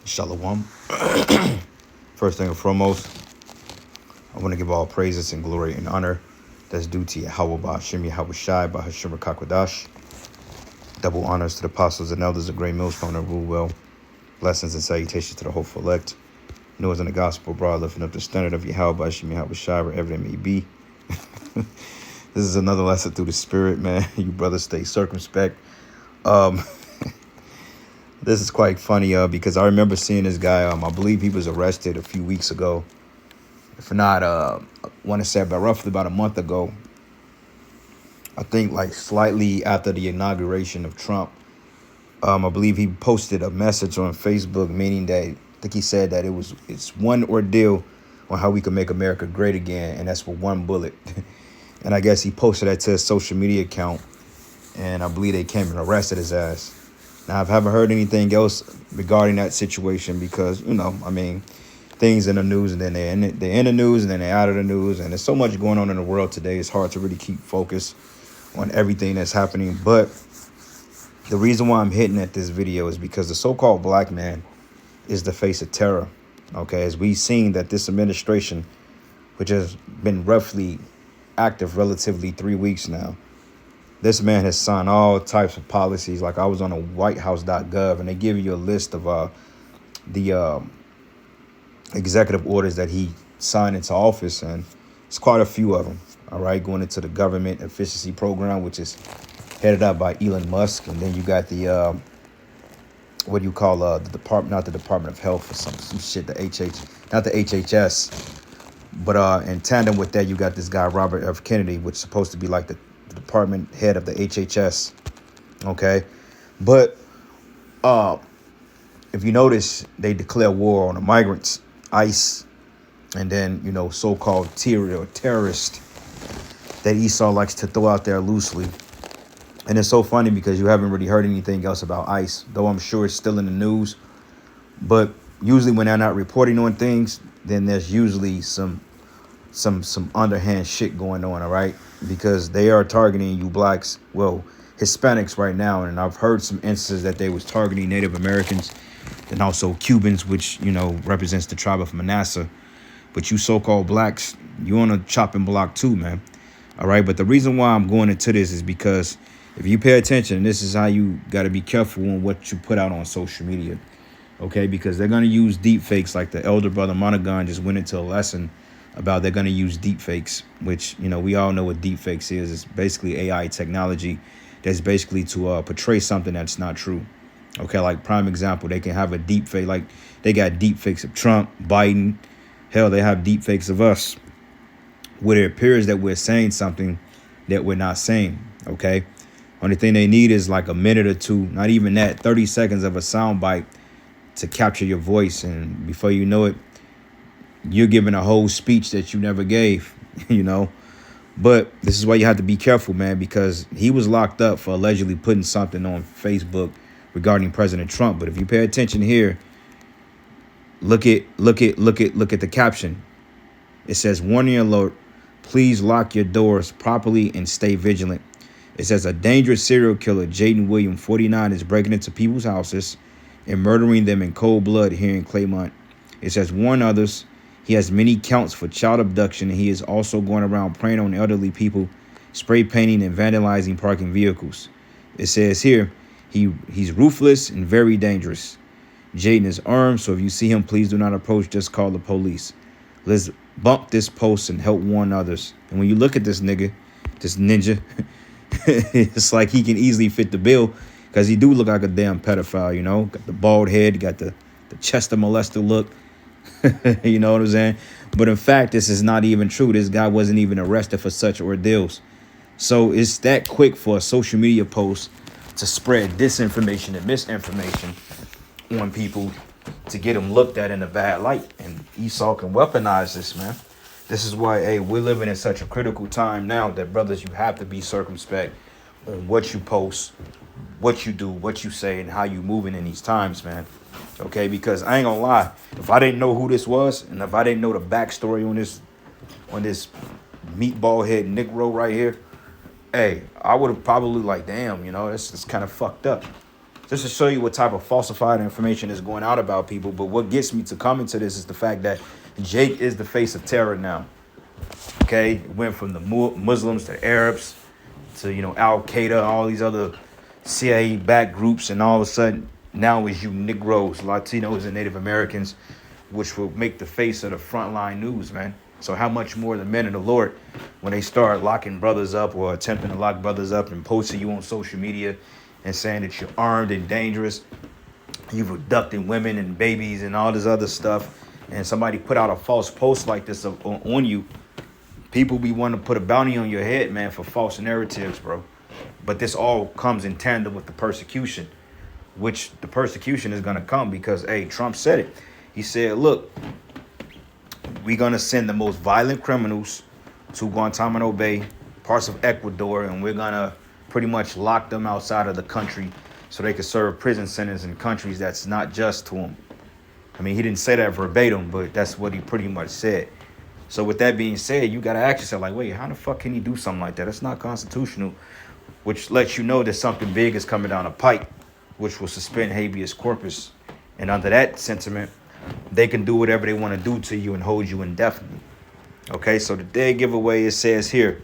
Shalom. First thing and foremost, I want to give all praises and glory and honor that's due to Yahweh Ba'Shem Yahweh Shai Ba'Hashem Kakwadash. Double honors to the apostles and elders of Great Millstone and rule well. Blessings and salutations to the hopeful elect. Noah's in the gospel broad, lifting up the standard of Yahweh Ba'Shem Yahweh Shai wherever it may be. This is another lesson through the spirit, man. You brothers stay circumspect. This is quite funny because I remember seeing this guy. I believe he was arrested a few weeks ago. If not, I want to say about roughly about a month ago. I think like slightly after the inauguration of Trump. I believe he posted a message on Facebook, meaning that I think he said that it's one ordeal on how we can make America great again, and that's with one bullet. And I guess he posted that to his social media account, and I believe they came and arrested his ass. Now, I haven't heard anything else regarding that situation because, things in the news and then they're in the news and then they're out of the news. And there's so much going on in the world today. It's hard to really keep focus on everything that's happening. But the reason why I'm hitting at this video is because the so-called black man is the face of terror. Okay, as we've seen that this administration, which has been roughly active relatively 3 weeks now, this man has signed all types of policies. Like I was on a whitehouse.gov and they give you a list of the executive orders that he signed into office. And it's quite a few of them. All right. Going into the government efficiency program, which is headed up by Elon Musk. And then you got the what do you call the department, not the Department of Health or some shit, the not the HHS. But in tandem with that, you got this guy, Robert F. Kennedy, which is supposed to be like the department head of the HHS. Okay. But if you notice, they declare war on the migrants, ICE, and then, so-called terrorist that Esau likes to throw out there loosely. And it's so funny because you haven't really heard anything else about ICE, though I'm sure it's still in the news. But usually when they're not reporting on things, then there's usually some underhand shit going on, all right? Because they are targeting you blacks, well, Hispanics right now. And I've heard some instances that they was targeting Native Americans and also Cubans, which, represents the tribe of Manasseh. But you so-called blacks, you on a chopping block too, man. All right. But the reason why I'm going into this is because if you pay attention, and this is how you got to be careful on what you put out on social media. OK, because they're going to use deep fakes like the elder brother Monaghan just went into a lesson about they're going to use deep fakes, which, we all know what deep fakes is. It's basically AI technology that's basically to portray something that's not true. OK, like prime example, they can have a deep fake, like they got deep fakes of Trump, Biden. Hell, they have deep fakes of us where it appears that we're saying something that we're not saying. OK, only thing they need is like a minute or two, not even that, 30 seconds of a sound bite to capture your voice. And before you know it, you're giving a whole speech that you never gave, But this is why you have to be careful, man, because he was locked up for allegedly putting something on Facebook regarding President Trump. But if you pay attention here, look at the caption. It says, warning alert, please lock your doors properly and stay vigilant. It says a dangerous serial killer, Jaden William, 49, is breaking into people's houses and murdering them in cold blood here in Claymont. It says, warn others. He has many counts for child abduction, and he is also going around preying on elderly people, spray painting and vandalizing parking vehicles. It says here, he's ruthless and very dangerous. Jaden is armed, so if you see him, please do not approach. Just call the police. Let's bump this post and help warn others. And when you look at this ninja, it's like he can easily fit the bill because he do look like a damn pedophile, Got the bald head, got the Chester molester look. You know what I'm saying? But in fact, this is not even true. This guy wasn't even arrested for such ordeals. So it's that quick for a social media post to spread disinformation and misinformation on people to get them looked at in a bad light. And Esau can weaponize this, man. This is why, hey, we're living in such a critical time now that, brothers, you have to be circumspect on what you post, what you do, what you say, and how you moving in these times, man. Okay, because I ain't gonna lie, if I didn't know who this was, and if I didn't know the backstory on this meatball head Negro right here, hey, I would have probably like, damn, it's kind of fucked up. just to show you what type of falsified information is going out about people. But what gets me to come into this is the fact that Jake is the face of terror now. Okay, it went from the Muslims to Arabs to, you know, Al Qaeda, all these other CIA backed groups, and all of a sudden now it's you Negroes, Latinos, and Native Americans, which will make the face of the frontline news, man. So how much more the men of the Lord, when they start locking brothers up or attempting to lock brothers up and posting you on social media and saying that you're armed and dangerous, you've abducted women and babies and all this other stuff, and somebody put out a false post like this on you, people be wanting to put a bounty on your head, man, for false narratives, bro. But this all comes in tandem with the persecution, which the persecution is going to come because, hey, Trump said it. He said, look, we're going to send the most violent criminals to Guantanamo Bay, parts of Ecuador, and we're going to pretty much lock them outside of the country so they could serve prison sentence in countries that's not just to them. I mean, he didn't say that verbatim, but that's what he pretty much said. So with that being said, you got to ask yourself, like, wait, how the fuck can he do something like that? That's not constitutional, which lets you know that something big is coming down the pipe, which will suspend habeas corpus. And under that sentiment, they can do whatever they want to do to you and hold you indefinitely. Okay, so the day giveaway, it says here,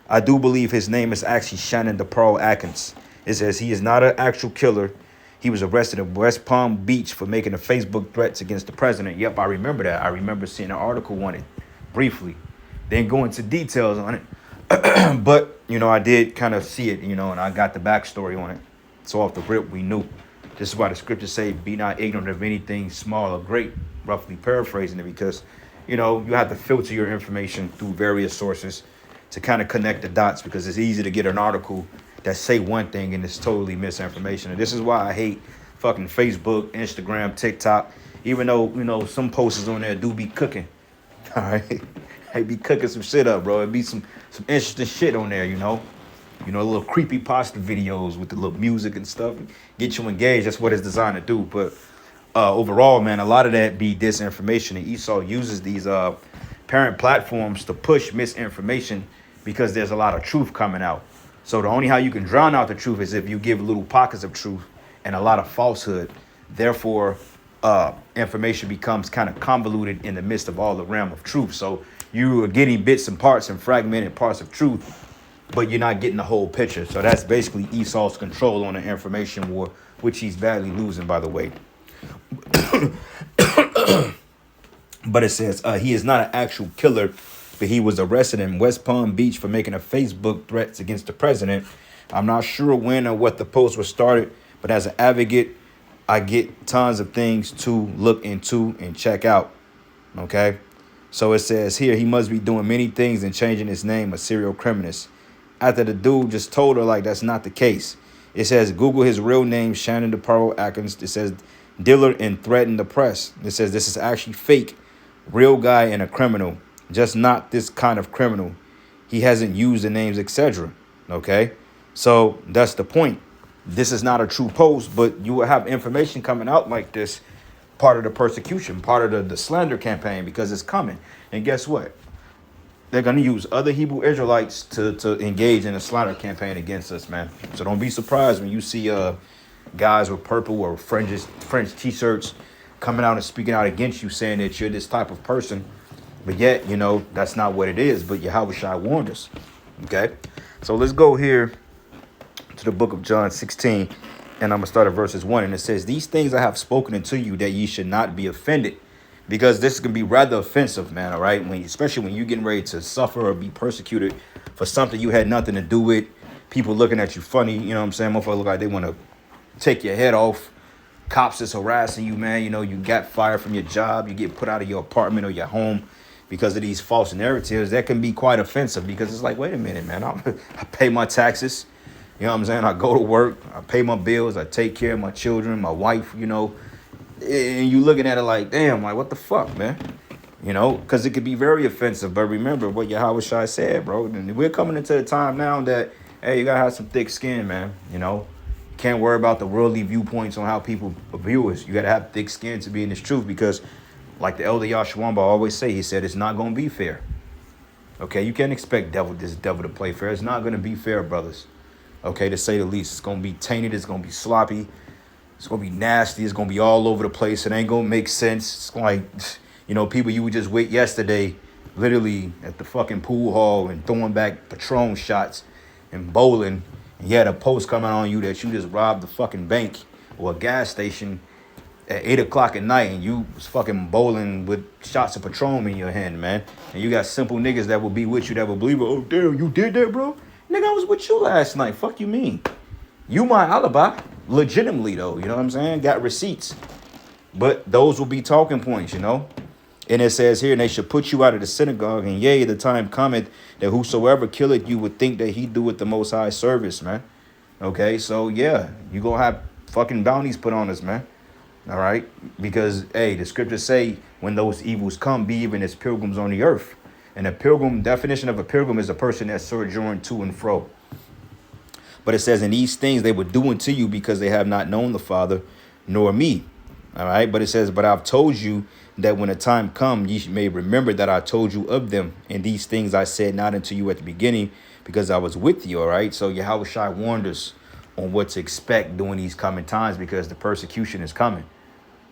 I do believe his name is actually Shannon DeParle Atkins. It says he is not an actual killer. He was arrested in West Palm Beach for making a Facebook threats against the president. Yep, I remember that. I remember seeing an article on it briefly. Didn't go into details on it. But, you know, I did kind of see it, you know, and I got the backstory on it. So off the rip, we knew. This is why the scriptures say, be not ignorant of anything small or great, roughly paraphrasing it, because, you know, you have to filter your information through various sources to kind of connect the dots, because it's easy to get an article that say one thing and it's totally misinformation. And this is why I hate fucking Facebook, Instagram, TikTok, even though, you know, some posters on there do be cooking. All right. They be cooking some shit up, bro. It be some interesting shit on there, you know. You know, little creepy pasta videos with the little music and stuff. Get you engaged. That's what it's designed to do. But overall, man, a lot of that be disinformation. And Esau uses these parent platforms to push misinformation because there's a lot of truth coming out. So the only how you can drown out the truth is if you give little pockets of truth and a lot of falsehood. Therefore, information becomes kind of convoluted in the midst of all the realm of truth. So you are getting bits and parts and fragmented parts of truth, but you're not getting the whole picture. So that's basically Esau's control on the information war, which he's badly losing, by the way. But it says he is not an actual killer, but he was arrested in West Palm Beach for making a Facebook threats against the president. I'm not sure when or what the post was started, but as an advocate, I get tons of things to look into and check out. Okay. So it says here, he must be doing many things and changing his name, a serial criminal. After the dude just told her, like, that's not the case. It says, Google his real name, Shannon DeParle Atkins. It says, dealer and threaten the press. It says, this is actually fake. Real guy and a criminal. Just not this kind of criminal. He hasn't used the names, etc. Okay. So that's the point. This is not a true post, but you will have information coming out like this, part of the persecution, part of the slander campaign, because it's coming. And guess what? They're going to use other Hebrew Israelites to engage in a slander campaign against us, man. So don't be surprised when you see guys with purple or French T-shirts coming out and speaking out against you, saying that you're this type of person. But yet, you know, that's not what it is. But Yahushua warned us. Okay? So let's go here to the book of John 16. And I'm going to start at verses 1. And it says, these things I have spoken unto you, that ye should not be offended. Because this can be rather offensive, man, all right? Especially when you're getting ready to suffer or be persecuted for something you had nothing to do with. People looking at you funny, you know what I'm saying? Motherfuckers look like they want to take your head off. Cops is harassing you, man. You know, you got fired from your job. You get put out of your apartment or your home because of these false narratives. That can be quite offensive, because it's like, wait a minute, man. I pay my taxes. You know what I'm saying? I go to work. I pay my bills. I take care of my children, my wife, you know. And you looking at it like, damn, like, what the fuck, man? You know, because it could be very offensive. But remember what Yahushua said, bro. And we're coming into the time now that, hey, you got to have some thick skin, man. You know, can't worry about the worldly viewpoints on how people view us. You got to have thick skin to be in this truth, because like the elder Yahshua always say, he said, it's not going to be fair. Okay, you can't expect this devil to play fair. It's not going to be fair, brothers. Okay, to say the least. It's going to be tainted. It's going to be sloppy. It's gonna be nasty. It's gonna be all over the place. It ain't gonna make sense. It's like, people you would just wait yesterday, literally at the fucking pool hall and throwing back Patron shots and bowling. And you had a post coming on you that you just robbed the fucking bank or a gas station at 8 o'clock at night, and you was fucking bowling with shots of Patron in your hand, man. And you got simple niggas that will be with you that will believe, oh damn, you did that, bro. Nigga, I was with you last night. Fuck you mean? You my alibi, legitimately though. You know what I'm saying? Got receipts, but those will be talking points, And it says here, and they should put you out of the synagogue, and yea, the time cometh that whosoever killeth you would think that he doeth the Most High service, man. Okay, so yeah, you gonna have fucking bounties put on us, man. All right, because hey, the scriptures say when those evils come, be even as pilgrims on the earth. And a pilgrim, definition of a pilgrim is a person that sojourn to and fro. But it says, in these things they were doing to you because they have not known the Father nor me. All right, but it says, but I've told you that when the time come, ye may remember that I told you of them. And these things I said not unto you at the beginning, because I was with you. All right, so Yahweh Shai warned us on what to expect during these coming times, because the persecution is coming.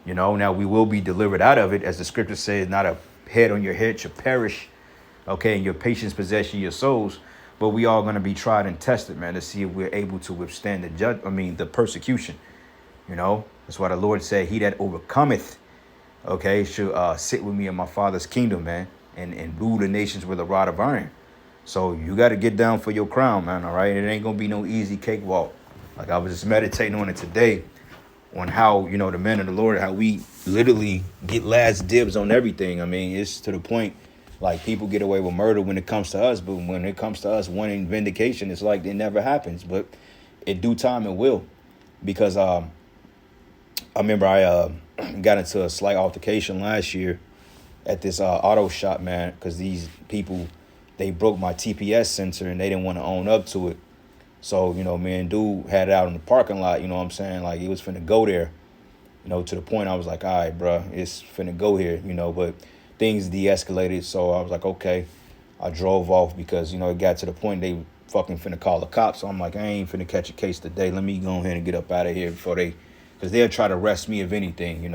Now we will be delivered out of it, as the scripture says, not a head on your head shall perish, okay, and your patience possess your souls. But we are going to be tried and tested, man, to see if we're able to withstand the persecution. That's why the Lord said, he that overcometh, okay, should sit with me in my Father's kingdom, man, and rule the nations with a rod of iron. So you got to get down for your crown, man, all right? It ain't going to be no easy cakewalk. Like, I was just meditating on it today, on how, the men of the Lord, how we literally get last dibs on everything. I mean, it's to the point, like, people get away with murder when it comes to us, but when it comes to us wanting vindication, it's like it never happens. But in due time, it will. Because I remember I got into a slight altercation last year at this auto shop, man, because these people, they broke my TPS sensor and they didn't want to own up to it. So, me and dude had it out in the parking lot, you know what I'm saying? Like, he was finna go there, to the point I was like, all right, bro, it's finna go here, but things de-escalated. So I was like, okay, I drove off because, it got to the point they fucking finna call the cops. So I'm like, I ain't finna catch a case today. Let me go ahead and get up out of here before because they'll try to arrest me if anything,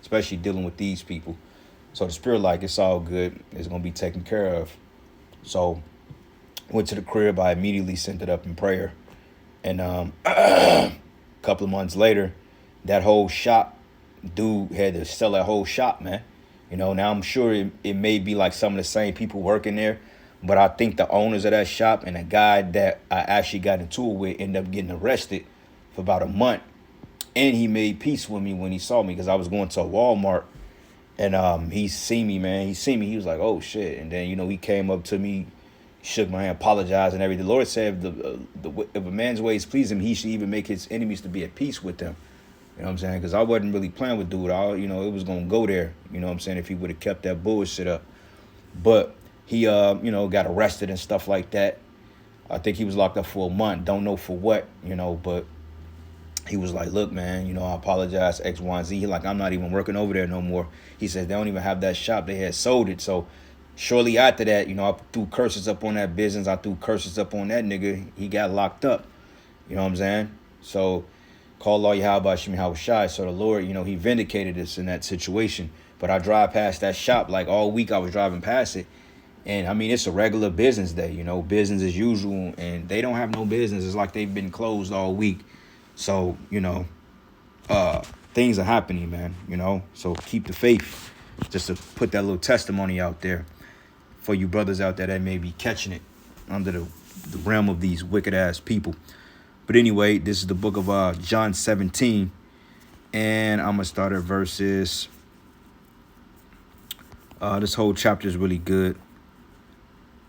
especially dealing with these people. So the spirit, like, it's all good. It's going to be taken care of. So went to the crib. I immediately sent it up in prayer. And a couple of months later, that whole shop, dude had to sell that whole shop, man. Now I'm sure it may be like some of the same people working there, but I think the owners of that shop and the guy that I actually got into it with ended up getting arrested for about a month. And he made peace with me when he saw me, because I was going to a Walmart, and he seen me, man. He was like, oh shit. And then, he came up to me, shook my hand, apologized and everything. The Lord said, if a man's ways please him, he should even make his enemies to be at peace with them. You know what I'm saying? Because I wasn't really playing with dude. It was going to go there, you know what I'm saying, if he would have kept that bullshit up. But he, got arrested and stuff like that. I think he was locked up for a month. Don't know for what, but he was like, look, man, I apologize, X, Y, and Z. He like, I'm not even working over there no more. He says they don't even have that shop. They had sold it. So shortly after that, I threw curses up on that business. I threw curses up on that nigga. He got locked up. You know what I'm saying? So call all Yahweh Shem Yahweh Shai. So the Lord, he vindicated us in that situation. But I drive past that shop, like all week I was driving past it. And I mean, it's a regular business day, business as usual. And they don't have no business. It's like they've been closed all week. So, things are happening, man, so keep the faith. Just to put that little testimony out there for you brothers out there that may be catching it under the realm of these wicked ass people. But anyway, this is the book of John 17, and I'm going to start at verses. This whole chapter is really good.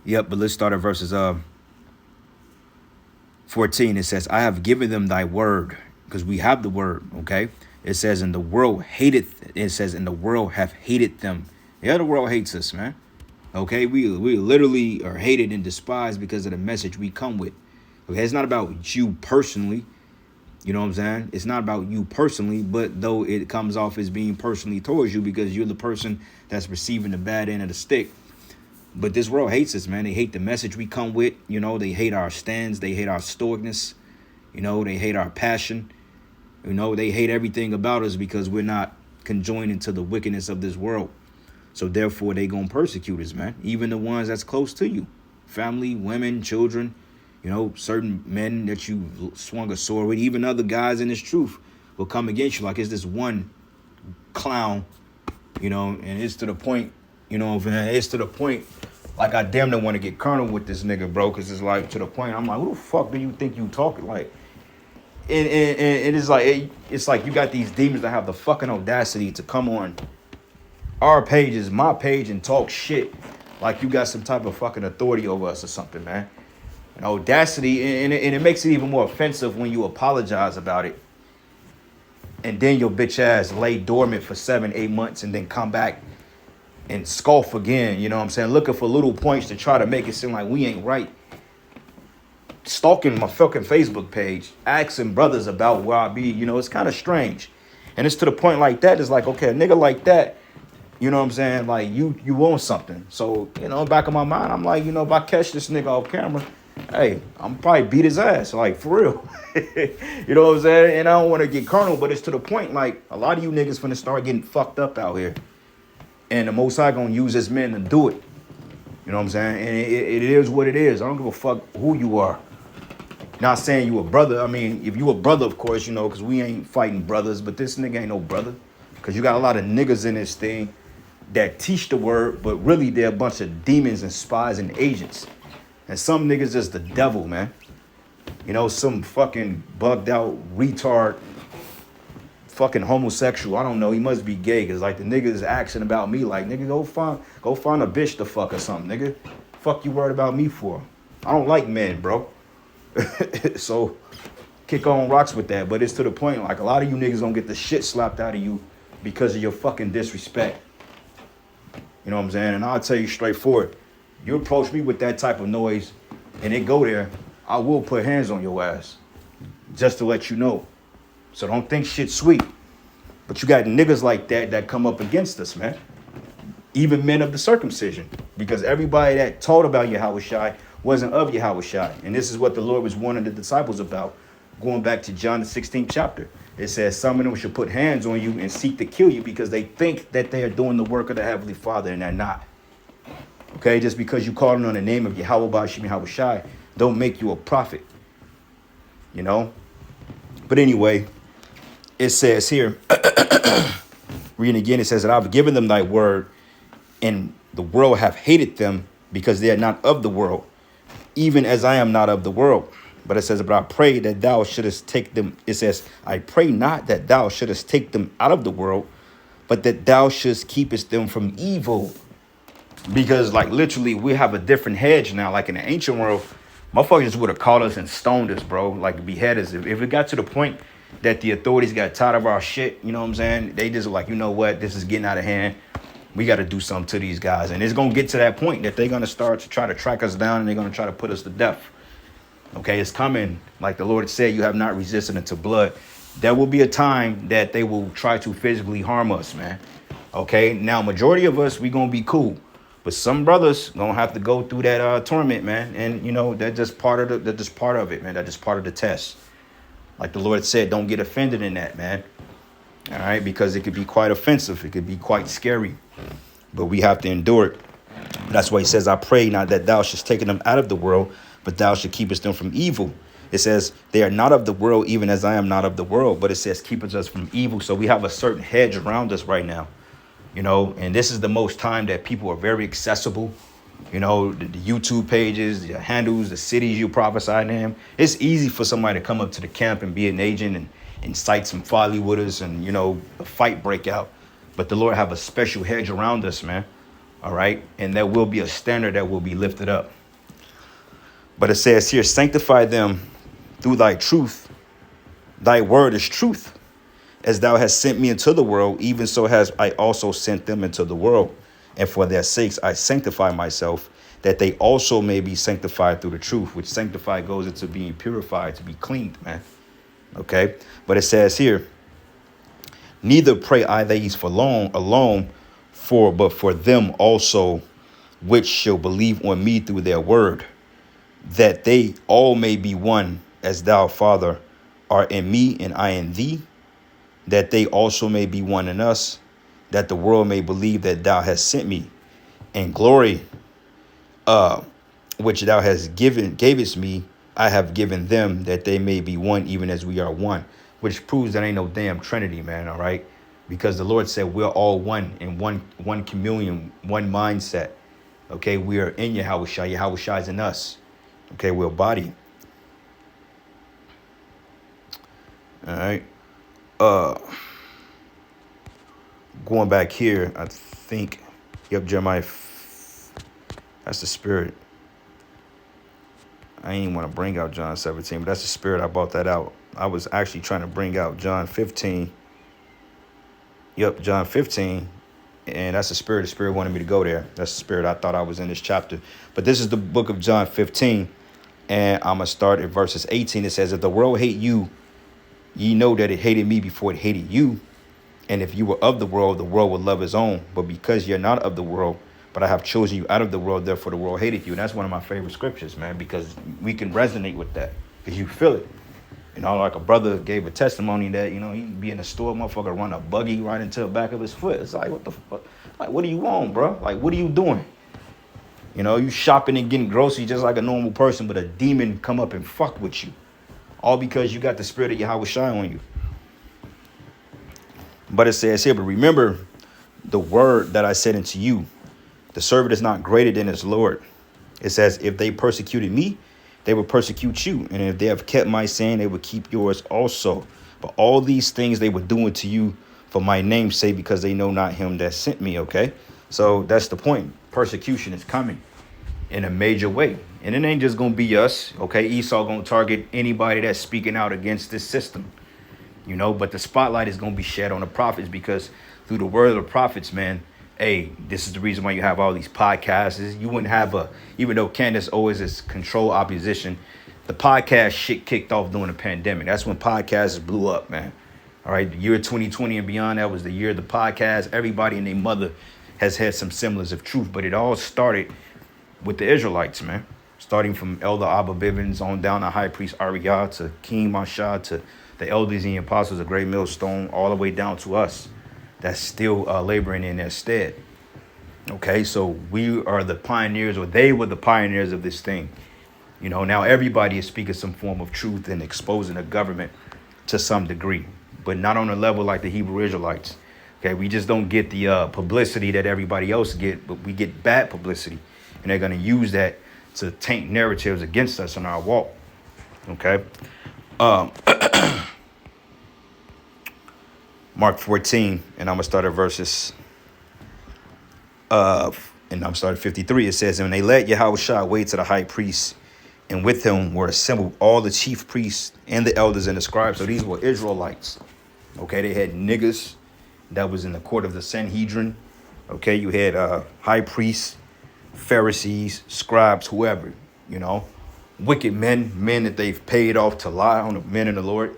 Yep, but let's start at verses 14. It says, I have given them thy word, because we have the word, okay? It says, and the world and the world have hated them. Yeah, the world hates us, man. Okay, we literally are hated and despised because of the message we come with. Okay, it's not about you personally. You know what I'm saying? It's not about you personally, but though it comes off as being personally towards you because you're the person that's receiving the bad end of the stick. But this world hates us, man. They hate the message we come with. They hate our stands. They hate our stoicness. They hate our passion. You know, they hate everything about us because we're not conjoined into the wickedness of this world. So therefore, they gonna persecute us, man. Even the ones that's close to you, family, women, children. You know, certain men that you swung a sword with, even other guys in this truth will come against you. Like it's this one clown, you know, and it's to the point, you know, it's to the point. Like I damn near want to get carnal with this nigga, bro, because it's like to the point. I'm like, who the fuck do you think you talking like? And it's like you got these demons that have the fucking audacity to come on our pages, my page, and talk shit like you got some type of fucking authority over us or something, man. And audacity, and it makes it even more offensive when you apologize about it, and then your bitch ass lay dormant for 7-8 months and then come back and scoff again. You know what I'm saying? Looking for little points to try to make it seem like we ain't right. Stalking my fucking Facebook page, asking brothers about where I be. You know, it's kind of strange, and it's to the point like that. It's like, okay, a nigga like that. You know what I'm saying? Like you want something. So, you know, back of my mind, I'm like, you know, if I catch this nigga off camera, hey, I'm probably beat his ass, like for real. You know what I'm saying? And I don't want to get carnal, but it's to the point, like a lot of you niggas finna start getting fucked up out here. And the Most High gonna use his men to do it. You know what I'm saying? And it is what it is. I don't give a fuck who you are. Not saying you a brother. I mean, if you a brother, of course, you know, because we ain't fighting brothers, but this nigga ain't no brother. Because you got a lot of niggas in this thing that teach the word, but really they're a bunch of demons and spies and agents. And some niggas is the devil, man. You know, some fucking bugged out retard, fucking homosexual. I don't know. He must be gay, because like the nigga is asking about me like, nigga, go find a bitch to fuck or something, nigga. Fuck you worried about me for? I don't like men, bro. So kick on rocks with that. But it's to the point, like a lot of you niggas gonna get the shit slapped out of you because of your fucking disrespect. You know what I'm saying? And I'll tell you straightforward, you approach me with that type of noise and it go there, I will put hands on your ass. Just to let you know. So don't think shit sweet. But you got niggas like that come up against us, man. Even men of the circumcision. Because everybody that taught about Yahushua wasn't of Yahushua. And this is what the Lord was warning the disciples about. Going back to John the 16th chapter. It says some of them should put hands on you and seek to kill you because they think that they are doing the work of the Heavenly Father and they're not. Okay, just because you calling on the name of Yahweh Ba'ashim Yahushua don't make you a prophet. You know? But anyway, it says here, reading again, it says that I've given them thy word, and the world have hated them because they are not of the world, even as I am not of the world. But it says, but I pray that thou shouldest take them. It says, I pray not that thou shouldest take them out of the world, but that thou shouldst keepest them from evil. Because like literally we have a different hedge now. Like in the ancient world, motherfuckers would have caught us and stoned us, bro. Like behead us. If it got to the point that the authorities got tired of our shit, you know what I'm saying? They just were like, you know what? This is getting out of hand. We got to do something to these guys. And it's going to get to that point that they're going to start to try to track us down and they're going to try to put us to death. Okay, it's coming. Like the Lord said, you have not resisted unto blood. There will be a time that they will try to physically harm us, man. Okay, now majority of us, we going to be cool. But some brothers going to have to go through that torment, man. And, you know, that's just part of it, man. That's just part of the test. Like the Lord said, don't get offended in that, man. All right, because it could be quite offensive. It could be quite scary. But we have to endure it. That's why he says, I pray not that thou shouldst take them out of the world, but thou should keep us them from evil. It says, they are not of the world, even as I am not of the world. But it says, keep us from evil. So we have a certain hedge around us right now. You know, and this is the most time that people are very accessible. You know, the YouTube pages, the handles, the cities you prophesy to them. It's easy for somebody to come up to the camp and be an agent and incite some folly with us and, you know, a fight break out. But the Lord have a special hedge around us, man. All right. And there will be a standard that will be lifted up. But it says here, sanctify them through thy truth. Thy word is truth. As thou hast sent me into the world, even so has I also sent them into the world. And for their sakes I sanctify myself, that they also may be sanctified through the truth, which sanctify goes into being purified, to be cleaned, man. Okay. But it says here, neither pray I these for long alone, but for them also which shall believe on me through their word, that they all may be one, as thou, Father, art in me and I in thee, that they also may be one in us, that the world may believe that thou hast sent me, and glory which thou hast gavest me, I have given them, that they may be one, even as we are one. Which proves that ain't no damn Trinity, man. All right, because the Lord said we're all one in one communion, one mindset. Okay, we are in Yahushua. Yahushua is in us. Okay, we're a body. All right. Going back here, I think. Yep, Jeremiah. That's the spirit. I ain't want to bring out John 17, but that's the spirit. I brought that out. I was actually trying to bring out John 15. Yep, John 15. And that's the spirit. The spirit wanted me to go there. That's the spirit. I thought I was in this chapter. But this is the book of John 15. And I'm going to start at verses 18. It says, if the world hate you, ye know that it hated me before it hated you. And if you were of the world would love his own. But because you're not of the world, but I have chosen you out of the world, therefore the world hated you. And that's one of my favorite scriptures, man, because we can resonate with that because you feel it. You know, like a brother gave a testimony that, you know, he'd be in the store, motherfucker, run a buggy right into the back of his foot. It's like, what the fuck? Like, what do you want, bro? Like, what are you doing? You know, you shopping and getting groceries just like a normal person, but a demon come up and fuck with you. All because you got the spirit of Yahweh shine on you. But it says here, but remember the word that I said unto you, the servant is not greater than his Lord. It says, if they persecuted me, they will persecute you. And if they have kept my saying, they will keep yours also. But all these things they were doing to you for my name's sake, because they know not him that sent me. Okay, so that's the point. Persecution is coming in a major way. And it ain't just going to be us. Okay, Esau going to target anybody that's speaking out against this system. You know, but the spotlight is going to be shed on the prophets, because through the word of the prophets, man, hey, this is the reason why you have all these podcasts. You wouldn't have even though Candace always is control opposition, the podcast shit kicked off during the pandemic. That's when podcasts blew up, man. All right, the year 2020 and beyond, that was the year of the podcast. Everybody and their mother has had some semblance of truth, but it all started with the Israelites, man. Starting from Elder Abba Bivens on down to High Priest Ariyah to King Mashah to the elders and the apostles of Great Millstone, all the way down to us that's still laboring in their stead. Okay, so we are the pioneers, or they were the pioneers of this thing. You know, now everybody is speaking some form of truth and exposing the government to some degree, but not on a level like the Hebrew Israelites. Okay, we just don't get the publicity that everybody else get, but we get bad publicity, and they're going to use that to taint narratives against us in our walk. Okay. Mark 14, and I'm going to start at verses, and I'm starting 53. It says, and they led Yahushua away to the high priest, and with him were assembled all the chief priests and the elders and the scribes. So these were Israelites. Okay, they had niggas that was in the court of the Sanhedrin. Okay, you had high priests, Pharisees, scribes, whoever, you know, wicked men that they've paid off to lie on the men in the Lord.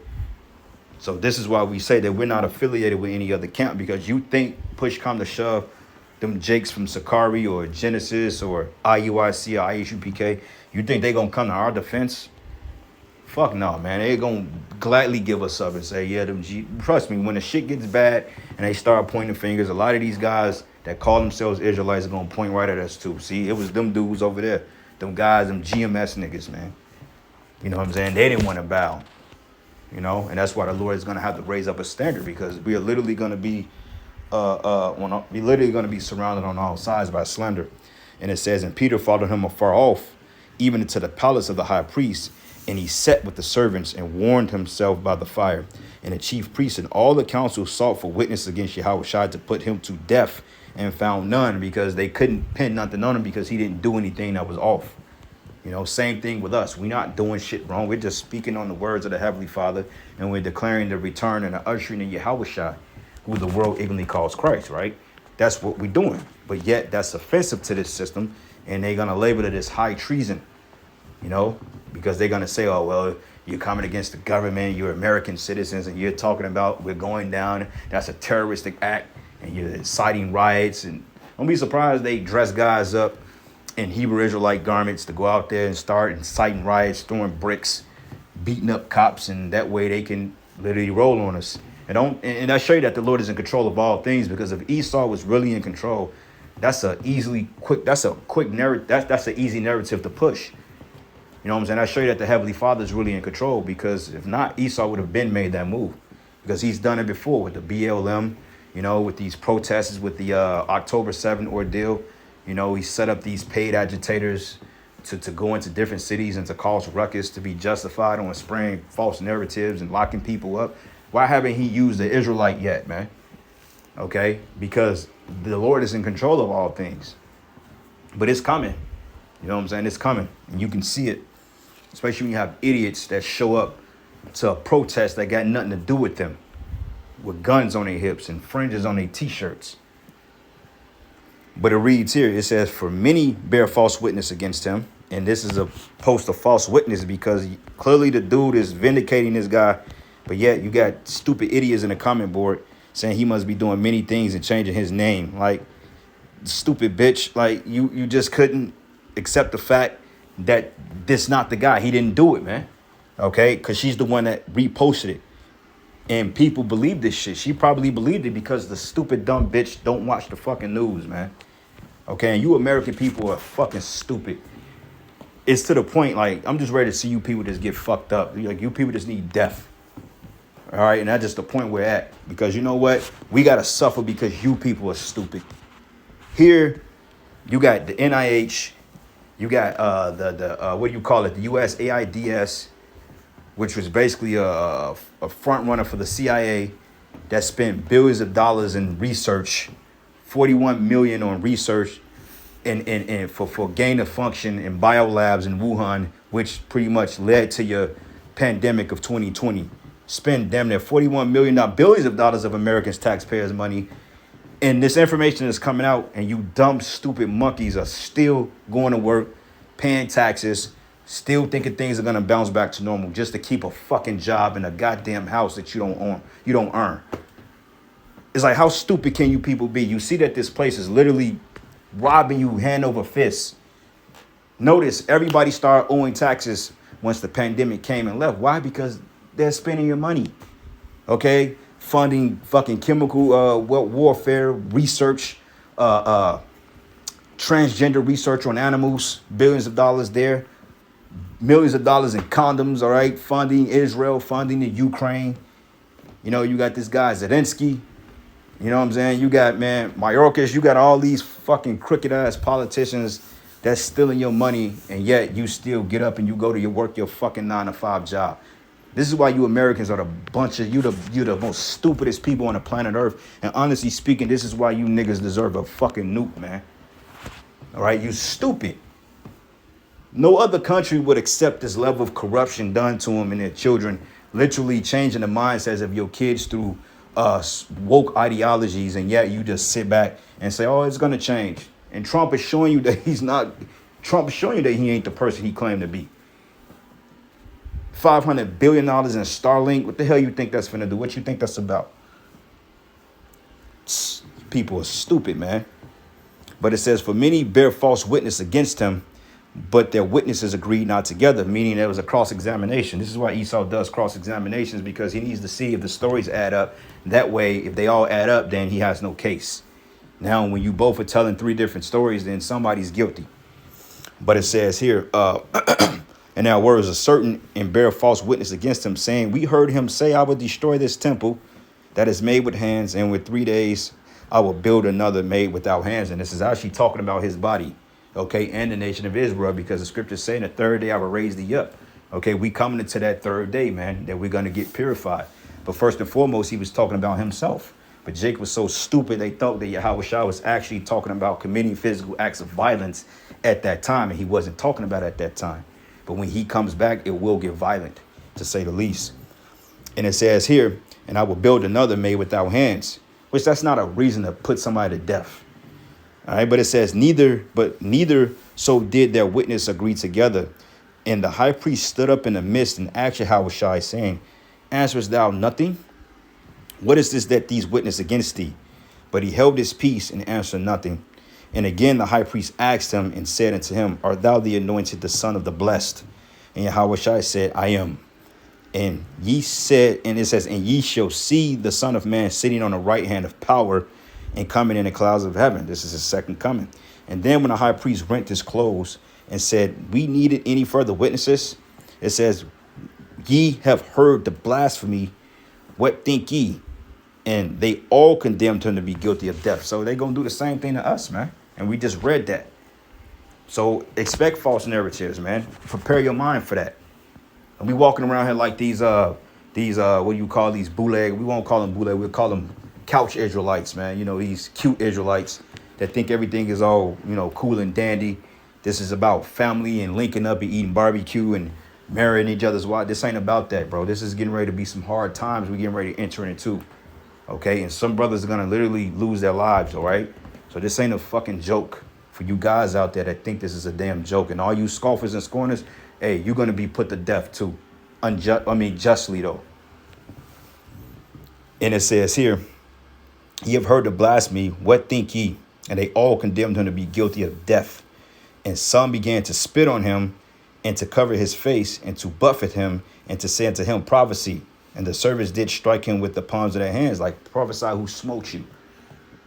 So this is why we say that we're not affiliated with any other camp, because you think push come to shove, them Jakes from Sakari or Genesis or IUIC or IHUPK, you think they gonna come to our defense? Fuck no, man. They gonna gladly give us up and say, yeah, trust me, when the shit gets bad and they start pointing fingers, a lot of these guys that call themselves Israelites are gonna point right at us too. See, it was them dudes over there, them guys, them GMS niggas, man. You know what I'm saying? They didn't want to bow. You know, and that's why the Lord is going to have to raise up a standard, because we are literally going to be, surrounded on all sides by slander. And it says, and Peter followed him afar off, even into the palace of the high priest, and he sat with the servants and warmed himself by the fire. And the chief priests and all the council sought for witness against Yahushua to put him to death, and found none, because they couldn't pin nothing on him, because he didn't do anything that was off. You know, same thing with us. We're not doing shit wrong. We're just speaking on the words of the Heavenly Father, and we're declaring the return and the ushering in Yahushua, who the world ignorantly calls Christ, right? That's what we're doing. But yet that's offensive to this system, and they're going to label it as high treason, you know, because they're going to say, oh, well, you're coming against the government, you're American citizens, and you're talking about we're going down. That's a terroristic act, and you're inciting riots. And don't be surprised they dress guys up in Hebrew Israelite garments to go out there and start inciting riots, throwing bricks, beating up cops, and that way they can literally roll on us. And I show you that the Lord is in control of all things, because if Esau was really in control, that's a quick narrative. That's an easy narrative to push. You know what I'm saying? I show you that the Heavenly Father is really in control, because if not, Esau would have been made that move, because he's done it before with the BLM, with these protests, with the October 7th ordeal. He set up these paid agitators to go into different cities and to cause ruckus, to be justified on spraying false narratives and locking people up. Why haven't he used the Israelite yet, man? Okay, because the Lord is in control of all things. But it's coming. You know what I'm saying? It's coming. And you can see it, especially when you have idiots that show up to a protest that got nothing to do with them, with guns on their hips and fringes on their T-shirts. But it reads here, it says, for many bear false witness against him. And this is a post of false witness, because clearly the dude is vindicating this guy. But yet you got stupid idiots in the comment board saying he must be doing many things and changing his name. Like, stupid bitch. Like, you just couldn't accept the fact that this not the guy. He didn't do it, man. Okay? Because she's the one that reposted it. And people believe this shit. She probably believed it because the stupid dumb bitch don't watch the fucking news, man. Okay? And you American people are fucking stupid. It's to the point, like, I'm just ready to see you people just get fucked up. Like, you people just need death. All right? And that's just the point we're at. Because you know what? We got to suffer because you people are stupid. Here, you got the NIH. You got what do you call it? The USAIDs, which was basically a front runner for the CIA that spent billions of dollars in research, 41 million on research and for gain of function in biolabs in Wuhan, which pretty much led to your pandemic of 2020. Spend damn near 41 million, not billions of dollars of Americans' taxpayers' money. And this information is coming out, and you dumb, stupid monkeys are still going to work, paying taxes, still thinking things are going to bounce back to normal just to keep a fucking job in a goddamn house that you don't own, you don't earn. It's like, how stupid can you people be? You see that this place is literally robbing you hand over fist. Notice everybody started owing taxes once the pandemic came and left. Why? Because they're spending your money. Okay? Funding fucking chemical warfare research, transgender research on animals, billions of dollars there, millions of dollars in condoms, all right? Funding Israel, funding the Ukraine. You got this guy Zelensky. You know what I'm saying? You got, man, Mayorkas. You got all these fucking crooked-ass politicians that's stealing your money, and yet you still get up and you go to your work, your fucking 9-to-5 job. This is why you Americans are you the most stupidest people on the planet Earth. And honestly speaking, this is why you niggas deserve a fucking nuke, man. All right? You stupid. No other country would accept this level of corruption done to them and their children, literally changing the mindsets of your kids through woke ideologies, and yet you just sit back and say, oh, it's going to change. And Trump is showing you that Trump is showing you that he ain't the person he claimed to be. $500 billion in Starlink. What the hell you think that's finna do? What you think that's about? People are stupid, man. But it says, for many bear false witness against him, but their witnesses agreed not together, meaning there was a cross-examination. This is why Esau does cross-examinations, because he needs to see if the stories add up. That way, if they all add up, then he has no case. Now, when you both are telling three different stories, then somebody's guilty. But it says here, and now words a certain and bear false witness against him, saying, we heard him say, I will destroy this temple that is made with hands, and with 3 days I will build another made without hands. And this is actually talking about his body, okay, and the nation of Israel, because the scriptures say, in the third day I will raise thee up. Okay, we coming into that third day, man, that we're going to get purified. But first and foremost, he was talking about himself. But Jake was so stupid, they thought that Yahushua was actually talking about committing physical acts of violence at that time, and he wasn't talking about it at that time. But when he comes back, it will get violent, to say the least. And it says here, and I will build another made without hands, which that's not a reason to put somebody to death. All right, but it says, neither so did their witness agree together. And the high priest stood up in the midst and asked Yahushua, saying, answerest thou nothing? What is this that these witness against thee? But he held his peace and answered nothing. And again the high priest asked him and said unto him, art thou the anointed, the son of the blessed? And Yahushua said, I am. And ye said, and it says, and ye shall see the Son of Man sitting on the right hand of power and coming in the clouds of heaven. This is his second coming. And then when the high priest rent his clothes and said, we needed any further witnesses? It says, ye have heard the blasphemy. What think ye? And they all condemned him to be guilty of death. So they're going to do the same thing to us, man. And we just read that. So expect false narratives, man. Prepare your mind for that. And we walking around here like these what do you call these bootleg? We won't call them bootleg. We'll call them couch Israelites, man. You know, these cute Israelites that think everything is all, you know, cool and dandy. This is about family and linking up and eating barbecue and marrying each other's wives. This ain't about that, bro. This is getting ready to be some hard times we're getting ready to enter into. Okay, and some brothers are gonna literally lose their lives, all right? So this ain't a fucking joke for you guys out there that think this is a damn joke. And all you scoffers and scorners, hey, you're gonna be put to death too. Justly though. And it says here, ye have heard the blasphemy, what think ye? And they all condemned him to be guilty of death. And some began to spit on him and to cover his face and to buffet him and to say unto him prophecy. And the servants did strike him with the palms of their hands, like prophesy who smote you.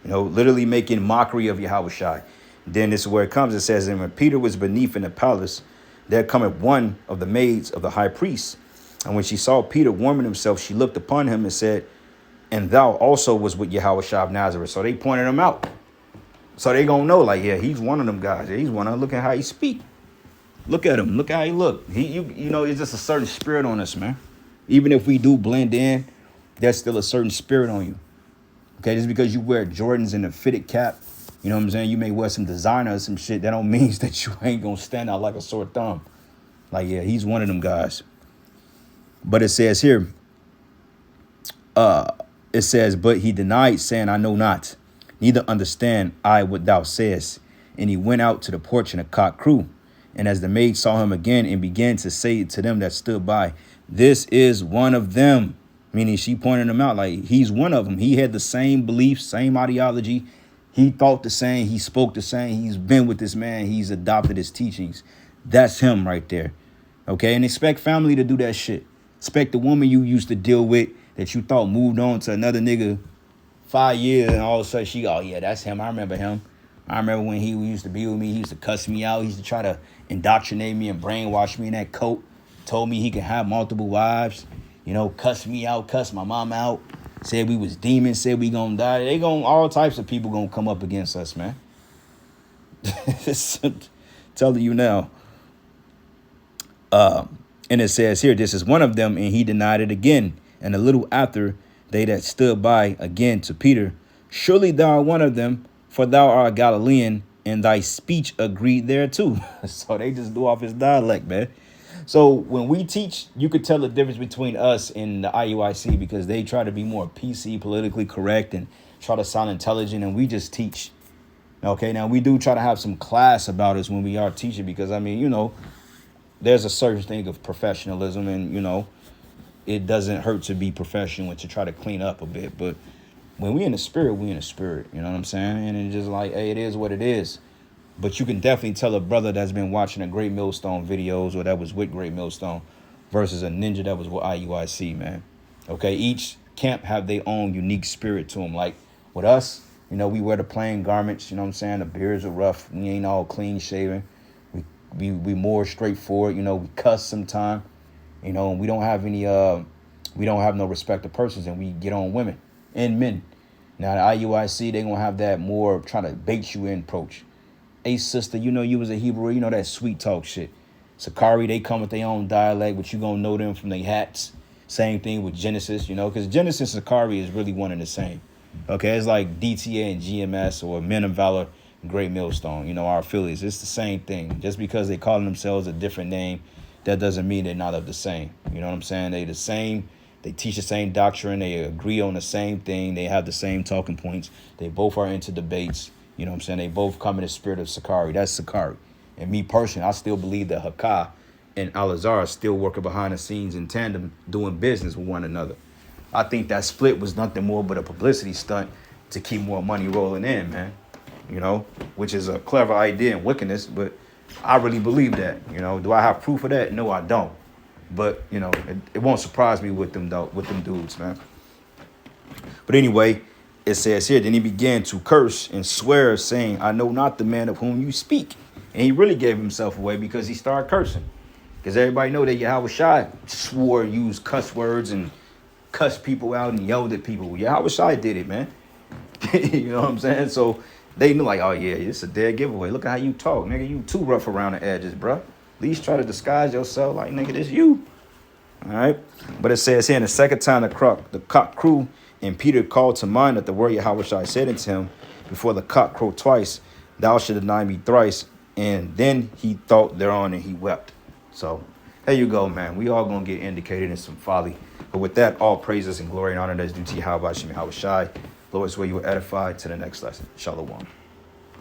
You know, literally making mockery of Yahushua. Then this is where it comes. It says, and when Peter was beneath in the palace, there cometh one of the maids of the high priest. And when she saw Peter warming himself, she looked upon him and said, and thou also was with Yahushua of Nazareth. So they pointed him out. So they gonna know, like, yeah, he's one of them guys. Yeah, he's one of them. Look at how he speak. Look at him. Look how he look. You know, it's just a certain spirit on us, man. Even if we do blend in, there's still a certain spirit on you. Okay, just because you wear Jordans and a fitted cap, you know what I'm saying? You may wear some designer or some shit. That don't mean that you ain't gonna stand out like a sore thumb. Like, yeah, he's one of them guys. But it says here, it says, but he denied, saying, I know not, neither understand I what thou sayest. And he went out to the porch and a cock crew. And as the maid saw him again and began to say to them that stood by, this is one of them. Meaning she pointed him out like he's one of them. He had the same beliefs, same ideology. He thought the same. He spoke the same. He's been with this man. He's adopted his teachings. That's him right there. Okay. And expect family to do that shit. Expect the woman you used to deal with that you thought moved on to another nigga 5 years. And all of a sudden she, oh, yeah, that's him. I remember him. I remember when he used to be with me. He used to cuss me out. He used to try to indoctrinate me and brainwash me in that coat. Told me he could have multiple wives. You know, cuss me out, cuss my mom out, said we was demons, said we gonna die. All types of people gonna come up against us, man. Telling you now. And it says here, this is one of them, and he denied it again. And a little after, they that stood by again to Peter, surely thou art one of them, for thou art a Galilean, and thy speech agreed thereto. So they just do off his dialect, man. So when we teach, you could tell the difference between us and the IUIC because they try to be more PC, politically correct, and try to sound intelligent, and we just teach. Okay, now we do try to have some class about us when we are teaching because, I mean, you know, there's a certain thing of professionalism and, you know, it doesn't hurt to be professional and to try to clean up a bit. But when we in the spirit, we in the spirit. You know what I'm saying? And it's just like, hey, it is what it is. But you can definitely tell a brother that's been watching a Great Millstone videos or that was with Great Millstone versus a ninja that was with IUIC, man. Okay, each camp have their own unique spirit to them. Like with us, you know, we wear the plain garments, you know what I'm saying? The beards are rough. We ain't all clean shaven. We more straightforward, you know, we cuss sometime, you know, and we don't have no respect of persons and we get on women and men. Now the IUIC, they gonna have that more trying to bait you in approach. Hey, sister, you know you was a Hebrew, you know that sweet talk shit. Sakari, they come with their own dialect, but you gonna know them from their hats. Same thing with Genesis, you know, because Genesis and Sakari is really one and the same. Okay, it's like DTA and GMS or Men of Valor and Great Millstone, you know, our affiliates. It's the same thing. Just because they call themselves a different name, that doesn't mean they're not of the same. You know what I'm saying? They the same. They teach the same doctrine. They agree on the same thing. They have the same talking points. They both are into debates. You know what I'm saying? They both come in the spirit of Sakari. That's Sakari. And me personally, I still believe that Hakah and Al-Azhar are still working behind the scenes in tandem, doing business with one another. I think that split was nothing more but a publicity stunt to keep more money rolling in, man. You know, which is a clever idea in wickedness, but I really believe that. You know, do I have proof of that? No, I don't. But, you know, it won't surprise me with them, though, with them dudes, man. But anyway, it says here, then he began to curse and swear, saying, I know not the man of whom you speak. And he really gave himself away because he started cursing. Because everybody know that Yahweh Shai swore, used cuss words and cussed people out and yelled at people. Yahweh Shai did it, man. You know what I'm saying? So they knew like, oh yeah, it's a dead giveaway. Look at how you talk, nigga. You too rough around the edges, bro. At least try to disguise yourself like, nigga, this you. All right. But it says here, in the second time the cock crew, and Peter called to mind that the word Yahweh Shai said unto him, before the cock crowed twice, thou shalt deny me thrice. And then he thought thereon and he wept. So there you go, man. We all gonna get indicated in some folly. But with that, all praises and glory and honor that is due to Yahweh Shai. Lord, is where you were edified. To the next lesson. Shalom.